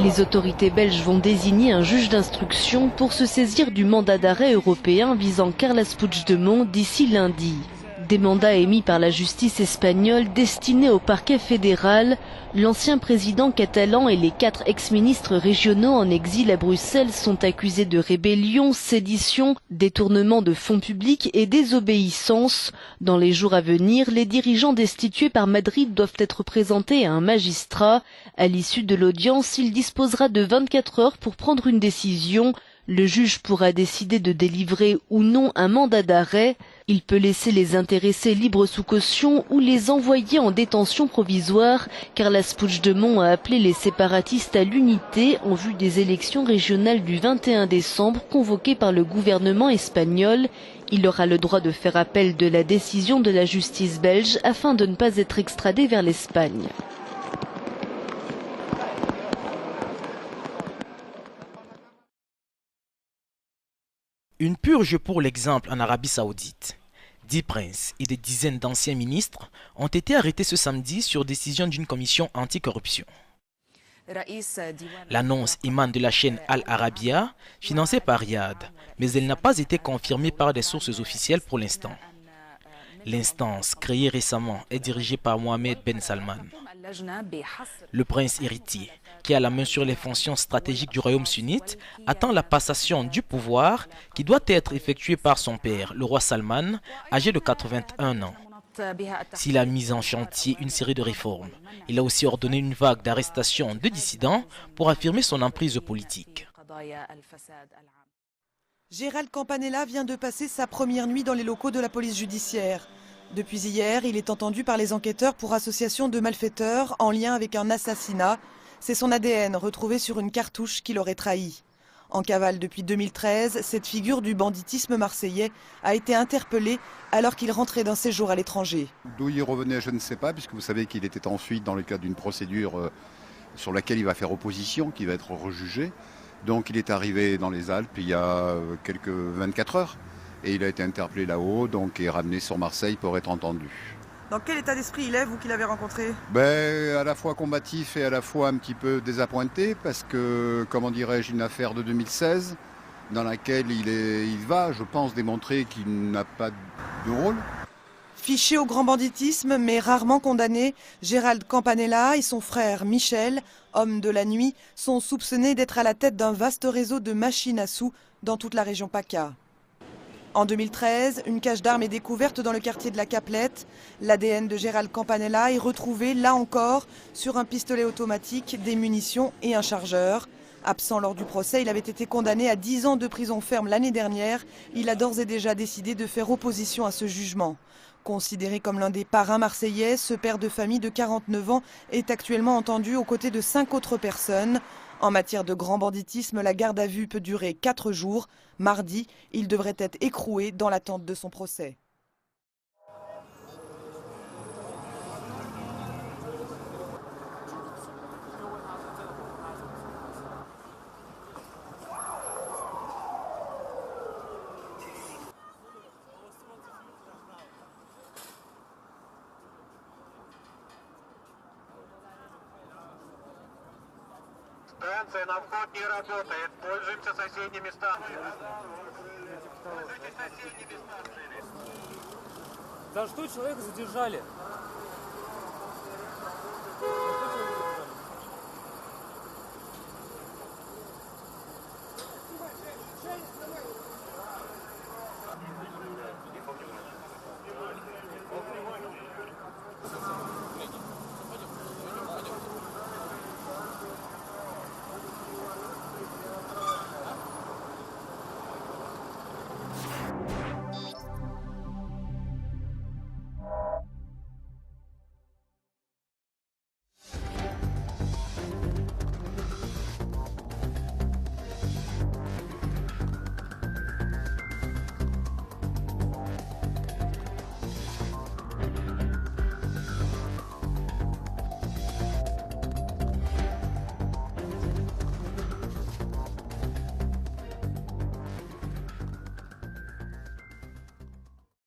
Les autorités belges vont désigner un juge d'instruction pour se saisir du mandat d'arrêt européen visant Carles Puigdemont d'ici lundi. Des mandats émis par la justice espagnole destinés au parquet fédéral. L'ancien président catalan et les 4 ex-ministres régionaux en exil à Bruxelles sont accusés de rébellion, sédition, détournement de fonds publics et désobéissance. Dans les jours à venir, les dirigeants destitués par Madrid doivent être présentés à un magistrat. À l'issue de l'audience, il disposera de 24 heures pour prendre une décision. Le juge pourra décider de délivrer ou non un mandat d'arrêt. Il peut laisser les intéressés libres sous caution ou les envoyer en détention provisoire. Carles Puigdemont a appelé les séparatistes à l'unité en vue des élections régionales du 21 décembre convoquées par le gouvernement espagnol. Il aura le droit de faire appel de la décision de la justice belge afin de ne pas être extradé vers l'Espagne. Une purge pour l'exemple en Arabie Saoudite. 10 princes et des dizaines d'anciens ministres ont été arrêtés ce samedi sur décision d'une commission anticorruption. L'annonce émane de la chaîne Al Arabiya, financée par Riyad, mais elle n'a pas été confirmée par des sources officielles pour l'instant. L'instance, créée récemment, est dirigée par Mohamed Ben Salman. Le prince héritier, qui a la main sur les fonctions stratégiques du royaume sunnite, attend la passation du pouvoir qui doit être effectuée par son père, le roi Salman, âgé de 81 ans. S'il a mis en chantier une série de réformes, il a aussi ordonné une vague d'arrestations de dissidents pour affirmer son emprise politique. Gérald Campanella vient de passer sa première nuit dans les locaux de la police judiciaire. Depuis hier, il est entendu par les enquêteurs pour association de malfaiteurs en lien avec un assassinat. C'est son ADN retrouvé sur une cartouche qui l'aurait trahi. En cavale depuis 2013, cette figure du banditisme marseillais a été interpellée alors qu'il rentrait d'un séjour à l'étranger. D'où il revenait, je ne sais pas, puisque vous savez qu'il était en fuite dans le cadre d'une procédure sur laquelle il va faire opposition, qui va être rejugée. Donc il est arrivé dans les Alpes il y a quelques 24 heures et il a été interpellé là-haut donc, et ramené sur Marseille pour être entendu. Dans quel état d'esprit il est, vous qui l'avez rencontré? À la fois combatif et à la fois un petit peu désappointé parce que, comment dirais-je, une affaire de 2016 dans laquelle il va, je pense, démontrer qu'il n'a pas de rôle. Fiché au grand banditisme, mais rarement condamné, Gérald Campanella et son frère Michel, homme de la nuit, sont soupçonnés d'être à la tête d'un vaste réseau de machines à sous dans toute la région PACA. En 2013, une cache d'armes est découverte dans le quartier de la Caplette. L'ADN de Gérald Campanella est retrouvé, là encore, sur un pistolet automatique, des munitions et un chargeur. Absent lors du procès, il avait été condamné à 10 ans de prison ferme l'année dernière. Il a d'ores et déjà décidé de faire opposition à ce jugement. Considéré comme l'un des parrains marseillais, ce père de famille de 49 ans est actuellement entendu aux côtés de 5 autres personnes. En matière de grand banditisme, la garde à vue peut durer 4 jours. Mardi, il devrait être écroué dans l'attente de son procès. Станция на вход не работает. Пользуемся соседними станциями. Пользуйтесь соседними станциями. За что человека задержали? За что